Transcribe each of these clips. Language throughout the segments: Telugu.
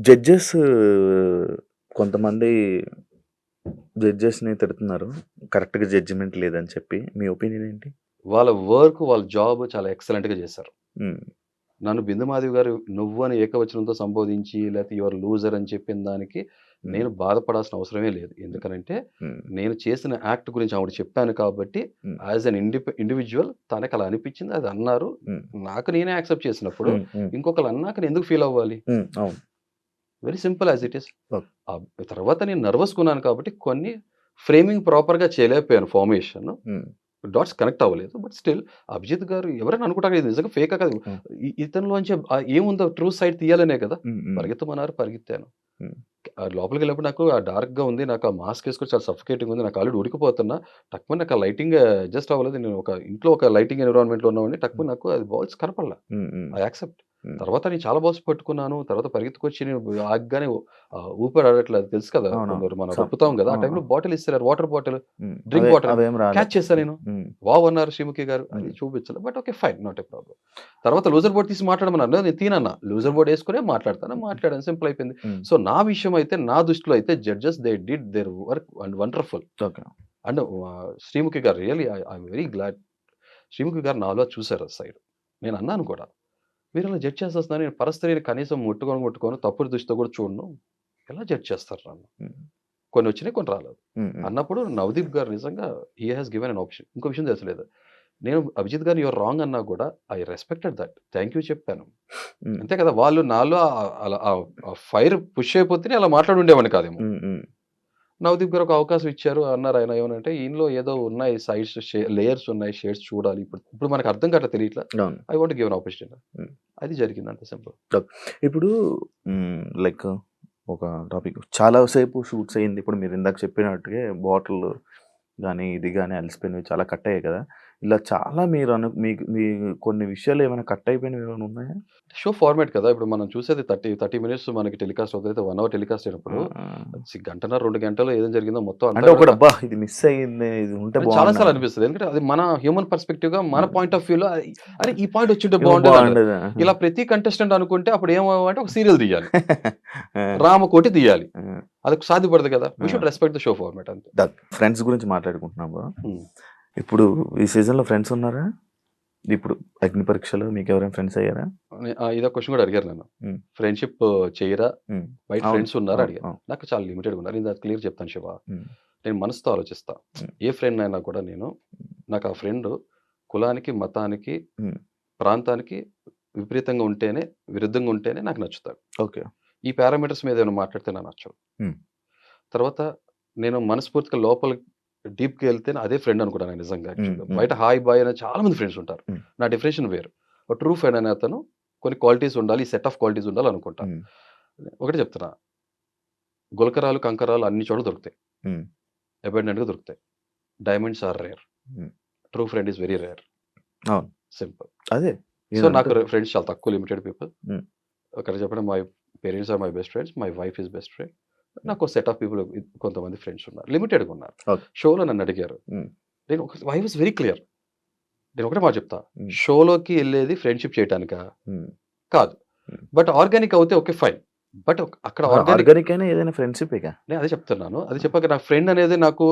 జడ్జెస్ కొంతమంది జడ్జెస్‌ని తిడుతున్నారు. కరెక్ట్‌గా జడ్జిమెంట్ లేదని చెప్పి. మీ ఒపీనియన్ ఏంటి? వాళ్ళ వర్క్, వాళ్ళ జాబ్ చాలా ఎక్సలెంట్‌గా చేశారు. హ్మ్. నన్ను బిందు మాధవి గారు నువ్వు అని ఏకవచనంతో సంబోధించి, లేకపోతే యూ ఆర్ లూజర్ అని చెప్పిన దానికి హ్మ్. నేను బాధపడాల్సిన అవసరమే లేదు. ఎందుకనంటే, హ్మ్. నేను చేసిన యాక్ట్ గురించి ఆవిడకి చెప్పాను కాబట్టి, హ్మ్. యాస్ ఎన్ ఇండివిడ్యువల్ తనకి అలా అనిపించింది. అది అన్నారు. హ్మ్. నాకు నేనే యాక్సెప్ట్ చేసినప్పుడు, హ్మ్. హ్మ్. ఇంకొకళ్ళు అన్నాక నేను ఎందుకు ఫీల్ అవ్వాలి? హ్మ్. అవును. Very simple as it is. Okay. తర్వాత నేను నర్వస్‌గున్నాను కాబట్టి కొన్ని ఫ్రేమింగ్ ప్రాపర్‌గా చేయలేకపోయాను ఫార్మేషన్. హ్మ్. డాట్స్ కనెక్ట్ అవ్వలేదు. బట్ స్టిల్ అభిజిత్ గారు ఎవరైనా అనుకుంటారు ఇది నిజంగా ఫేకా కాదు. హ్మ్. ఇతనిలోంచి ఏముందో ట్రూ సైడ్ తీయాలనే కదా! హ్మ్. హ్మ్. పరిగెత్తమన్నారు పరిగెత్తాను. హ్మ్. లోపలికెళ్ళినప్పుడు నాకు డార్క్‌గా ఉంది. నాకు ఆ మాస్క్ ఏసుకొని చాలా సఫోకేటింగ్‌గా ఉంది. నాకు ఆల్రెడీ ఉడికిపోతున్నా. టక్కుమని నాకు ఆ లైటింగ్ అడ్జస్ట్ అవ్వలేదు. నేను ఒక ఇంట్లో ఒక లైటింగ్ ఎన్విరాన్మెంట్‌లో ఉన్నవాడిని. హ్మ్. టక్కుమని నాకు అది బాల్స్ కనపడల. హ్మ్. హ్మ్. I accept. హ్మ్. తర్వాత నేను చాలా బాల్స్ పట్టుకున్నాను. తర్వాత పరిగెత్తుకొచ్చి నేను ఆగగానే ఊపిరి ఆడట్లేదు. అది తెలుసు కదా! అవునవును. కొందరు మనం రొప్పుతాం కదా! ఆ టైంలో బాటిల్ ఇసిరారు. వాటర్ బాటిల్, హ్మ్. Drink bottle. అవేం రాలే. క్యాచ్ చేశా నేను. హ్మ్. వావ్! అన్నారు శ్రీముఖి గారు. అది హ్మ్. చూపించలే. But okay fine. Not a problem. తర్వాత లూజర్ బోర్డ్ తీసి మాట్లాడమన్నారు. నేను తీనన్నా. లూజర్ బోర్డ్ ఏసుకొనే మాట్లాడతాను. మాట్లాడాను. సింపుల్ అయిపోయింది. హ్మ్. సో, నా విషయం అయితే నా దృష్టిలో అయితే judges they did their work and wonderful. Okay. And Sreemukhi గారు really I'm very glad. Sreemukhi గారు నాలో చూసారు ఆ సైడ్. నేను అన్నాను కూడా. మీరలా జడ్జ్ చేసేస్తున్నారు. నేను పరస్త్రీని కనీసం ముట్టుకోను. తప్పుడు దృష్టితో కూడా చూడను. ఎలా జడ్జ్ చేస్తారు నన్ను? హ్మ్. కొన్ని వచ్చినాయి, కొన్ని రాలేదు. హ్మ్. హ్మ్. అన్నప్పుడు నవదీప్ గారు నిజంగా he has given an option. ఇంకో విషయం తెలుసలేదు. నేను అభిజిత్ గారిని యూ ఆర్ రాంగ్ అన్నా కూడా I respected that. Thank you చెప్పాను. హ్మ్. అంతే కదా! వాళ్ళు నాలో అలా ఆ ఫైర్ పుష్ అయిపోతేనే అలా మాట్లాడి ఉండేవాడిని కాదేమో. హ్మ్. హ్మ్. నవదీప్ గారు ఒక అవకాశం ఇచ్చారు. అన్నారు ఆయన ఏమనంటే, "ఈనిలో ఏదో ఉన్నాయి సైడ్స్ లేయర్స్ ఉన్నాయి. షేడ్స్ చూడాలి. ఇప్పుడు మనకు అర్థం కావట్లే తెలియట్లా. అవును. I want to give an opportunity." హ్మ్. అది జరిగింది అంతే సింపుల్. ఓకే. ఇప్పుడు లైక్ ఒక టాపిక్ చాలా సేపు షూట్స్ అయింది. ఇప్పుడు మీరు ఇందాక చెప్పినట్టుగే బాటిల్ గాని, ఇది గాని అలిసిపోయినవి చాలా కట్ అయ్యాయి కదా! ఇలా చాలా మీరు మీకు మీ కొన్ని విషయాలు ఏమైనా కట్ అయిపోయినవి ఏమైనా ఉన్నాయా? షో ఫార్మాట్ కదా! ఇప్పుడు మనం చూసేది 30 మినిట్స్ మనకి టెలికాస్ట్ అవుతది. 1 అవర్ టెలికాస్ట్ ఆ! అయినప్పుడు ఆ! గంటన్నర, 2 గంటల్లో ఏదేం జరిగిందో మొత్తం అంతా అంటే కూడా ఒకటి అబ్బా! ఇది మిస్ అయింది. ఇది ఉంటే అని చాలా సార్లు బావుండని. అనిపిస్తది. ఎందుకంటే అది మన హ్యూమన్ పర్స్‌పెక్టివ్‌గా మన హ్మ్. పాయింట్ ఆఫ్ వ్యూలో అరే! ఈ పాయింట్ వచ్చుంటే ఏమో బావుండేదంటారు. బావుండేది. ఆహా! ఇలా ప్రతి కంటెస్టెంట్ అనుకుంటే అప్పుడు ఏమవ్వాలంటే ఒక సీరియల్ తీయాలి. ఆ! రామకోటి తీయాలి. ఆ! అది సాధ్యపడదు కదా! వి ఆ! Should respect the show format అంతే. ఫ్రెండ్స్ గురించి మాట్లాడుకుంటున్నాము. హ్మ్. ఇప్పుడు ఈ సీజన్‌లో ఫ్రెండ్స్ ఉన్నారా? ఇప్పుడు 'అగ్ని పరీక్షలో' మీకెవరైనా ఫ్రెండ్స్ అయ్యారా? ఇదో క్వెషన్ కూడా అడిగారు నన్ను. హ్మ్. ఫ్రెండ్‌షిప్ చెయ్యరా? హ్మ్. బయట అవును. ఫ్రెండ్స్ ఉన్నారా? అవును. అడిగారు. అవును. నాకు చాలా లిమిటెడ్‌గా ఉన్నారు. నేను అది క్లియర్ చెప్తాను శివ. హ్మ్. నేను మనసుతో ఆలోచిస్తా. హ్మ్. ఏ ఫ్రెండ్ అయినా కూడా నేను నాకు ఆ ఫ్రెండ్ కులానికి, మతానికి, హ్మ్. ప్రాంతానికి విపరీతంగా ఉంటేనే, విరుద్ధంగా ఉంటేనే నాకు నచ్చుతాడు. ఓకే. ఈ పారామీటర్స్ మీద ఏమైనా మాట్లాడితే నాకు నచ్చవు. హ్మ్. తర్వాత నేను మనస్ఫూర్తిగా లోపలికి డీప్‌గా ఎళ్తేనే అదే ఫ్రెండ్ అనుకుంటాను నేను నిజంగా హ్మ్. యాక్చువల్‌గా. హ్మ్. బయట హాయ్, బాయ్ అనే చాలా మంది ఫ్రెండ్స్ ఉంటారు. హ్మ్. నా డెఫినిషన్ వేరు. ఒక ట్రూ ఫ్రెండ్ అనే అతను కొన్ని క్వాలిటీస్ ఉండాలి. ఈ సెట్ ఆఫ్ క్వాలిటీస్ ఉండాలనుకుంటా. హ్మ్. ఒకటే చెప్తున్నా. గులకరాలు, కంకరాలు అన్ని చోట్ల దొరుకుతాయి. హ్మ్. అబండెంట్‌గా దొరుకుతాయి. Diamonds are rare. Hmm. True friend is very rare. అవును. సింపుల్. అదే. సో, నాకు ఇదంతా ఫ్రెండ్స్ చాలా తక్కువ లిమిటెడ్ పీపుల్. హ్మ్. ఒకటి చెప్పండి my parents are my best friends. My wife is best friend. Hmm. నాకు సెట్ ఆఫ్ పీపుల్ కొంతమంది ఫ్రెండ్స్ ఉన్నారు. లిమిటెడ్‌గా ఉన్నారు. ఓకే. షోలో నన్ను అడిగారు. హ్మ్. నేను ఐ వాస్ వెరీ క్లియర్. నేను ఒకటే మాట చెప్తా. హ్మ్. షోలోకి ఎళ్ళేది ఫ్రెండ్‌షిప్ చేయటానికా? హ్మ్. కాదు. హ్మ్. బట్ ఆర్గానిక్ అవుతే ఓకే ఫైన్. బట్ అక్కడ అహా! ఆర్గానిక్ ఆర్గానిక్ అయినా ఏదైనా ఫ్రెండ్‌షిప్పేగా. నేను అదే చెప్తున్నాను. అది ఆ! చెప్పాక నాకు ఫ్రెండ్ అనేది నాకు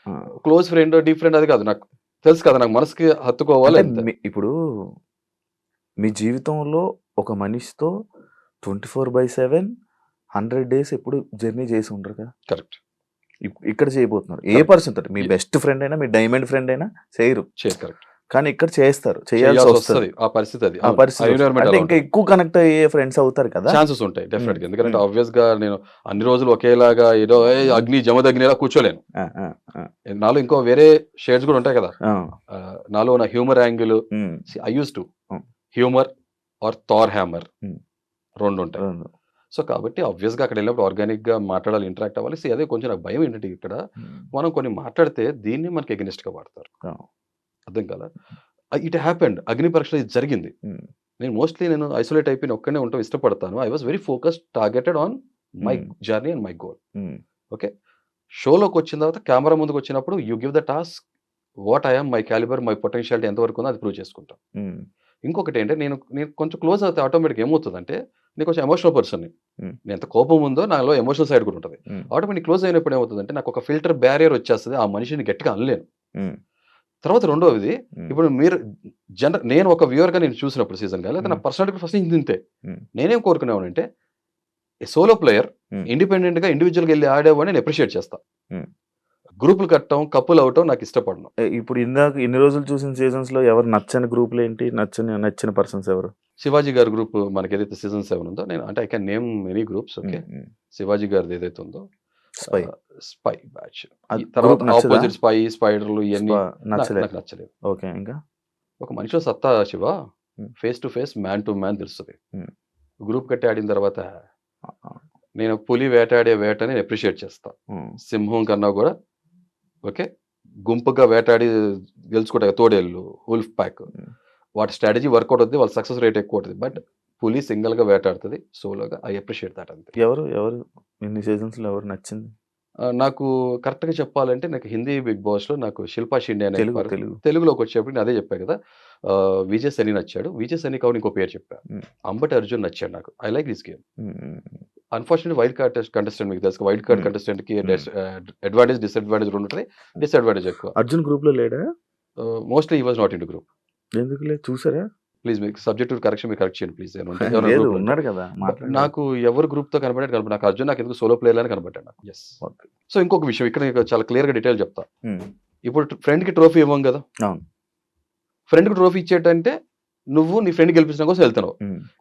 ఆ! క్లోజ్ ఫ్రెండ్, డీప్ ఫ్రెండ్ అది కాదు. నాకు తెలుసు కదా! నాకు మనసుకి హత్తుకోవాలి అంటే అంతే. ఇప్పుడు మీ జీవితంలో ఒక మనిషితో 24/7 100 డేస్ ఎప్పుడు జర్నీ చేసి ఉండరుగా. కరెక్ట్. ఇక్కడ చేయబోతున్నారు. ఏ కరెక్ట్. పర్సన్ తోటి మీ బెస్ట్ ఫ్రెండ్ అయినా, మీ డైమండ్ ఫ్రెండ్ అయినా చేయరు. చేయరు. కరెక్ట్. కానీ ఇక్కడ చేస్తారు. చేయాల్సొస్తది. చేయాల్సొస్తది. ఆ పరిస్థితి అది. ఆ అవును. ఆ పరిస్థితొస్తది. ఎన్విరాన్మెంట్ అంటే అలా ఇంకా ఉంటది. ఎక్కువ కనెక్ట్ అయ్యే ఫ్రెండ్స్ అవుతారు కదా! ఛాన్సెస్ ఉంటాయి హ్మ్. డెఫినిట్‌గా. ఎందుకంటే హ్మ్. ఆబ్వియస్‌గా నేను అన్ని రోజులు ఒకేలాగా ఏదో అగ్ని జమదగ్నిలా కూర్చోలేను. ఆ! ఆ! ఆ! నాలో ఇంకో వేరే షేడ్స్ కూడా ఉంటాయి కదా! ఆ! నాలో ఉన్న హ్యూమర్ యాంగిల్ హ్మ్. ఐ యూజ్డ్ టు హ్మ్. హ్యూమర్ ఆర్ థార్ హ్యామర్ హ్మ్. 2 ఉంటాయి. 2 సో, కాబట్టి ఆబ్వియస్‌గా అక్కడెళ్ళినప్పుడు ఆర్గానిక్‌గా మాట్లాడాలి, ఇంటరాక్ట్ అవ్వాలి. అదే కొంచెం నాకు భయం ఏంటంటే ఇక్కడ హ్మ్. మనం కొన్ని మాట్లాడితే దీన్ని మనకి అగైనిస్ట్‌గా వాడతారు. ఆ! అర్థం కాలా? It happened. అగ్ని పరీక్షలో ఇది జరిగింది. హ్మ్. నేను ఐసోలేట్ అయిపోయి ఒక్కడినే ఉండటం ఇష్టపడతాను. I was very focused, targeted on my hmm. Journey and my goal. Hmm. Okay. షోలోకొచ్చిన తర్వాత కెమెరా ముందుకొచ్చినప్పుడు you give the task what I am, my calibre, my potentiality ఎంత వరకు ఉందో అది ప్రూవ్ చేసుకుంటాం. హ్మ్. ఇంకొకటేంటే నేను నేను కొంచెం క్లోజ్ అవుతే ఆటోమేటిక్‌గా ఏమవుతదంటే నేను కొంచెం ఎమోషనల్ పర్సన్ని. నేను ఎంత కోపం ఉందో నాలో ఎమోషనల్ సైడ్ కూడా ఉంటుంది. ఆటోమేటిక్ క్లోజ్ అయినప్పుడు ఏమవుతుందంటే నాకు ఒక ఫిల్టర్ బ్యారియర్ వచ్చేస్తుంది. ఆ మనిషిని గట్టిగా అనలేను. తర్వాత రెండోది ఇప్పుడు మీరు నేను ఒక వ్యూవర్గా నేను చూసినప్పుడు సీజన్గా లేదా నా పర్సనాలిటీ ఫస్ట్ నుంచి ఇంతే. నేనేం కోరుకునేవానంటే సోలో ప్లేయర్ ఇండిపెండెంట్గా ఇండివిజువల్గా వెళ్ళి ఆడేవాడిని నేను అప్రిషియేట్ చేస్తా. గ్రూపులు కట్టడం కప్పులు అవటం నాకు ఇష్టపడను. ఇప్పుడు ఇందాక ఇన్ని రోజులు చూసిన సీజన్స్ లో ఎవరు నచ్చని గ్రూపులు ఏంటి, నచ్చిన పర్సన్స్ ఎవరు? శివాజీ గారి గ్రూప్ మనకి ఏదైతే సీజన్ 7 ఉందో నేను అంటే I can name many groups. Okay, Shivaji గారిది ఏదైతే ఉందో స్పై బ్యాచ్, తర్వాత ఆపోజిట్ స్పైడర్లు ఇవన్నీ నాకు నచ్చలేదు. ఓకే, ఇంకా ఒక మనిషిలో సత్తా Shiva face to face man to man తెలుస్తుంది. గ్రూప్ కట్టి ఆడిన తర్వాత నేను పులి వేటాడే వేటని అప్రిషియేట్ చేస్తా. సింహం కన్నా కూడా ఓకే గుంపుగా వేటాడి గెలుచుకుంటాయి తోడేళ్ళు, ఉల్ఫ్ ప్యాక్, వాటి స్ట్రాటజీ వర్కౌట్ అవుతుంది, వాళ్ళ సక్సెస్ రేట్ ఎక్కువ అవుతుంది. బట్ పులి సింగిల్ గా వేటాడుతుంది సోలోగా. I appreciate that. అంతే. ఎవరు ఇన్ని సీజన్స్ లో ఎవరు నచ్చింది నాకు కరెక్ట్ గా చెప్పాలంటే నాకు హిందీ బిగ్ బాస్ లో నాకు శిల్పా షిండే అనే తెలుగులోకి వచ్చేప్పుడు నేను అదే చెప్పా కదా, విజయ్ సని నచ్చాడు. విజయ్ సని కావాలి ఇంకో పేరు చెప్పా, అంబటి అర్జున్ నచ్చాడు నాకు. I like this game. Unfortunate wild card contestant మీకు తెలుసు, వైల్డ్ కార్డ్ కంటెస్టెంట్ కి అడ్వాంటేజ్ డిసడ్వాంటేజ్ రెండు ఉంటుంది. డిసడ్వాంటేజ్ ఎక్కువ. అర్జున్ గ్రూప్ లో లేడా? Mostly he was not in group. ఎందుకు లేదు చూసారా? ప్లీజ్ మీకు సబ్జెక్ట్ కరెక్షన్ మీరు కరెక్ట్ చేయండి ప్లీజ్. ఉన్నాడు కదా నాకు ఎవరు గ్రూప్ తో కనబడ్డాడు నాకు అర్జున్, నాకు ఎందుకు సోలో ప్లేయర్ అని కనబడ్డాడు నాకు. ఎస్. సో ఇంకొక విషయం ఇక్కడ చాలా క్లియర్ గా డీటెయిల్ చెప్తా. ఇప్పుడు ఫ్రెండ్ కి ట్రోఫీ ఇవ్వం కదా, ఫ్రెండ్ కి ట్రోఫీ ఇచ్చేటంటే నువ్వు నీ ఫ్రెండ్ గెలిపించడం కోసం వెళ్తున్నావు.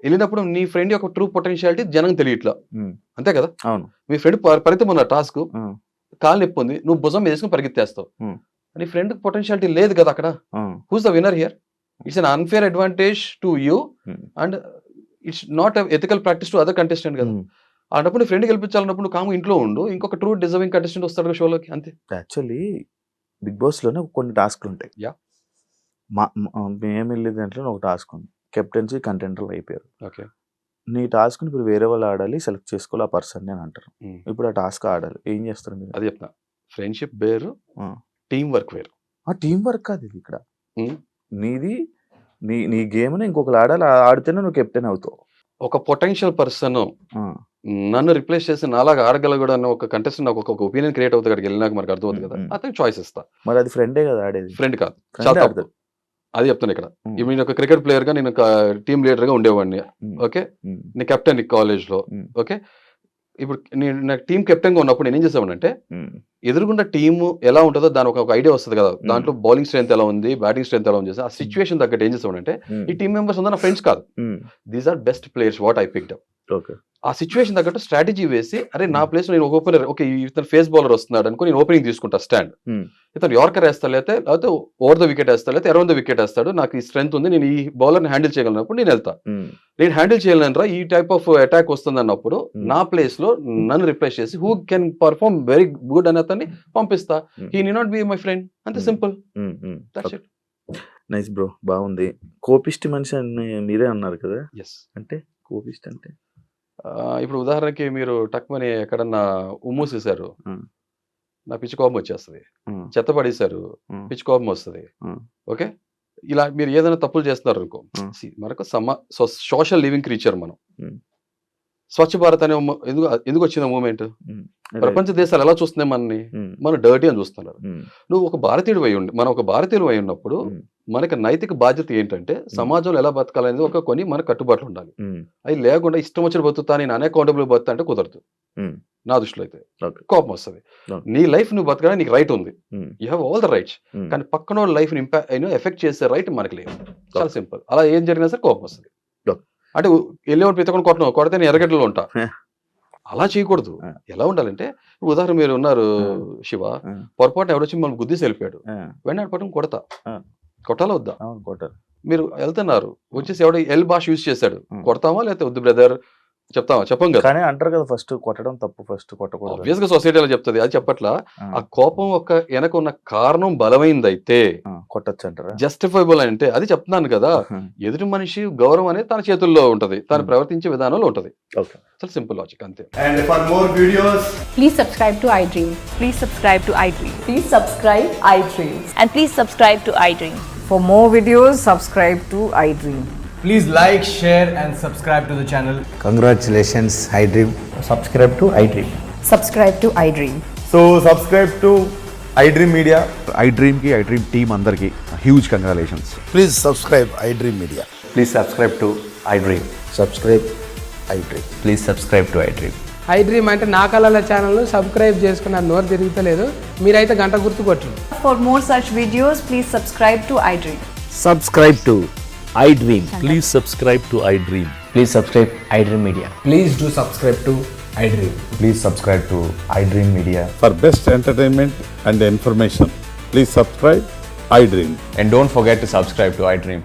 వెళ్ళినప్పుడు నీ ఫ్రెండ్ యొక్క ట్రూ పొటెన్షియాలిటీ జనం తెలియట్లా, అంతే కదా. మీ ఫ్రెండ్ పరితం ఉన్న టాస్క్ కాలు నొప్పి ఉంది, నువ్వు భుజం వేసుకుని పరిగెత్తేస్తావు. నీ ఫ్రెండ్ పొటెన్షియాలిటీ లేదు కదా అక్కడ. Who's the winner here? It's an unfair advantage to you and it's not an ethical practice to other contestant కదా. అన్నప్పుడు నీ ఫ్రెండ్ గెలిపించాలన్నప్పుడు నువ్వు కాము ఇంట్లో ఉండు, ఇంకొక ట్రూ డిజర్వింగ్ కంటెస్టెంట్ వస్తాడు షోలోకి, అంతే. యాక్చువల్లీ బిగ్ బాస్ లోనే కొన్ని టాస్క్లు ఉంటాయి. మేము వెళ్ళే దాంట్లో ఒక టాస్క్ ఉంది, కెప్టెన్సీ కంటెంటర్లు అయిపోయారు. ఓకే, నీ టాస్క్ ఇప్పుడు వేరే వాళ్ళు ఆడాలి, సెలెక్ట్ చేసుకోవాలి ఆ పర్సన్ అని అంటారు. ఇప్పుడు ఆ టాస్క్ ఆడాలి, ఏం చేస్తారు మీరు? అది చెప్తా. ఫ్రెండ్షిప్ వేరు, టీం వర్క్ వేరు. ఆ టీం వర్క్ కాదు ఇది. ఇక్కడ నీది నీ గేమ్ ఇంకొకరు ఆడాలి, ఆడితేనే నువ్వు కెప్టెన్ అవుతావు. ఒక పొటెన్షియల్ పర్సన్ నన్ను రిప్లేస్ చేసి నాలాగా ఆడగలగడు అన్న ఒక కంటెస్టెంట్ నాకు ఒక ఒపీనియన్ క్రియేట్ అవుతుంది. అక్కడికి వెళ్ళినాక మనకు అర్థమవుతుంది కదా, అతనికి చాయిస్ ఇస్తా. మరి అది ఫ్రెండే కదా ఆడేది? ఫ్రెండ్ కాదు, చాలా తప్పు. అది చెప్తాను ఇక్కడ. ఇప్పుడు నేను ఒక క్రికెట్ ప్లేయర్ గా, నేను ఒక టీమ్ లీడర్ గా ఉండేవాడిని. ఓకే, నేను కెప్టెన్ కాలేజ్ లో. ఓకే, ఇప్పుడు నేను నాకు టీమ్ కెప్టెన్ గా ఉన్నప్పుడు నేను ఏం చేసామనంటే ఎదురుగుండా టీము ఎలా ఉంటుందో దాని ఒక ఐడియా వస్తుంది కదా, దాంట్లో బౌలింగ్ స్ట్రెంత్ ఎలా ఉంది, బ్యాటింగ్ స్ట్రెంత్ ఎలా ఉంది, ఆ సిచ్యువేషన్ తగ్గట్టు ఏం చేసామంటే ఈ టీమ్ మెంబర్స్ ఉందా నా ఫ్రెండ్స్ కాదు, these are best players what I picked up. ఆ సిచ్యువేషన్ తగ్గట్టు స్ట్రాటజీ వేసి, అరే నా ప్లేస్ లో నేను ఒక ఓపెనర్, ఓకే ఇతను ఫేస్ బౌలర్ వస్తున్నాడు అనుకో, నేను ఓపెనింగ్ తీసుకుంటా స్టాండ్. ఇతను యార్కర్ వేస్తా, లేకపోతే ఓవర్ ద వికెట్ వేస్తా, లేకపోతే అరౌండ్ ద వికెట్ వేస్తాడు, నాకు ఈ స్ట్రెంత్ ఉంది, నేను ఈ బౌలర్ ని హ్యాండిల్ చేయగలిగినప్పుడు నేను వెళ్తా. నేను హ్యాండిల్ చేయలేనరా ఈ టైప్ ఆఫ్ అటాక్ వస్తుంది అన్నప్పుడు నా ప్లేస్ లో నన్ను రిప్లేస్ చేసి who can perform very good అని అతన్ని పంపిస్తా. He need not be my friend, అంతే simple. That's it. Nice bro, బాగుంది. కోపిష్టి మనిషి అని మీరే అన్నారు కదా, అంటే కోపిష్టి అంటే ఇప్పుడు ఉదాహరణకి మీరు టక్మని ఎక్కడన్నా ఉమ్మూసేశారు, నా పిచ్చి కోపం వచ్చేస్తుంది. చెత్త పడేశారు, పిచ్చి కోపం వస్తుంది. ఓకే, ఇలా మీరు ఏదైనా తప్పులు చేస్తున్నారు అనుకో, మనకు సోషల్ లివింగ్ క్రీచర్ మనం. స్వచ్ఛ భారత్ అనే ఎందుకు వచ్చిన మూమెంట్? ప్రపంచ దేశాలు ఎలా చూస్తున్నాయి మనని? మనం డర్టీ అని చూస్తున్నారు. నువ్వు ఒక భారతీయుడు అయి ఉండి, మనం ఒక భారతీయుడు అయి ఉన్నప్పుడు మనకి నైతిక బాధ్యత ఏంటంటే సమాజంలో ఎలా బతకాలనేది ఒక కొన్ని మన కట్టుబాట్లు ఉండాలి. అవి లేకుండా ఇష్టం వచ్చిన బతుకుతా, నేను అన్అకౌంటబుల్ బతుకుతా అంటే కుదరదు నా దృష్టిలో. అయితే కోపం వస్తుంది. నీ లైఫ్ నువ్వు బతకడానికి నీకు రైట్ ఉంది, you have all the rights. కానీ పక్కన లైఫ్ ని ఎఫెక్ట్ చేసే రైట్ మనకి లేదు. చాలా సింపుల్. అలా ఏం జరిగినా సరే కోపం వస్తుంది. అంటే వెళ్ళేవాడు ప్రతి ఒక్కరు కొడితే నేను ఎర్రగడ్డలో ఉంటా, అలా చేయకూడదు. ఎలా ఉండాలంటే, ఉదాహరణ మీరు ఉన్నారు శివ, పొరపాటు ఎవడొచ్చి మనం గుద్దేసి వెళ్ళిపోయాడు, వెంటనే పట్టుకుని కొడతా. కొట్టాలా వద్దా? మీరు వెళ్తున్నారు, వచ్చేసి ఎవడో ఎల్ భాష యూజ్ చేశాడు, కొడతామా లేకపోతే వద్దు బ్రదర్ చెప్తామా? చెప్పం కదా. కానీ అంటారు కదా, ఫస్ట్ కొట్టడం తప్పు, ఫస్ట్ కొట్టకూడదు. ఆబ్వియస్ గా సొసైటీ అలా చెప్తుంది, అది చెప్పట్లా. ఆ కోపం ఒక వెనక ఉన్న కారణం బలమైందైతే కొట్టచ్చు అంటారా? జస్టిఫైబుల్ అంటే అది చెప్తున్నాను కదా. ఎదుటి మనిషి గౌరవం అనేది తన చేతుల్లో ఉంటది, తను ప్రవర్తించే విధానంలో ఉంటది. చాలా సింపుల్ లాజిక్, అంతే. And for more videos, please subscribe to iDream. Please subscribe to iDream. Please subscribe iDream. And please subscribe to iDream. For more videos, subscribe to iDream. Please like, share, and subscribe to the channel. Congratulations, iDream. Subscribe to iDream. Subscribe to iDream. So subscribe to iDream Media. iDream की iDream team अंदर की huge congratulations. Please subscribe iDream Media. Please subscribe to iDream. Subscribe iDream. Please subscribe to iDream. I dream అంటే నా కళల ఛానల్ సబ్స్క్రైబ్ చేసుకున్న నోరు తిరుగుతలేదు మీరైతే గంట గుర్తు కొట్టండి. For more such videos, please subscribe to iDream. Subscribe to iDream. Please subscribe to iDream. Please subscribe iDream Media. Please do subscribe to iDream. Please subscribe to iDream Media. For best entertainment and information, please subscribe iDream. And don't forget to subscribe to iDream.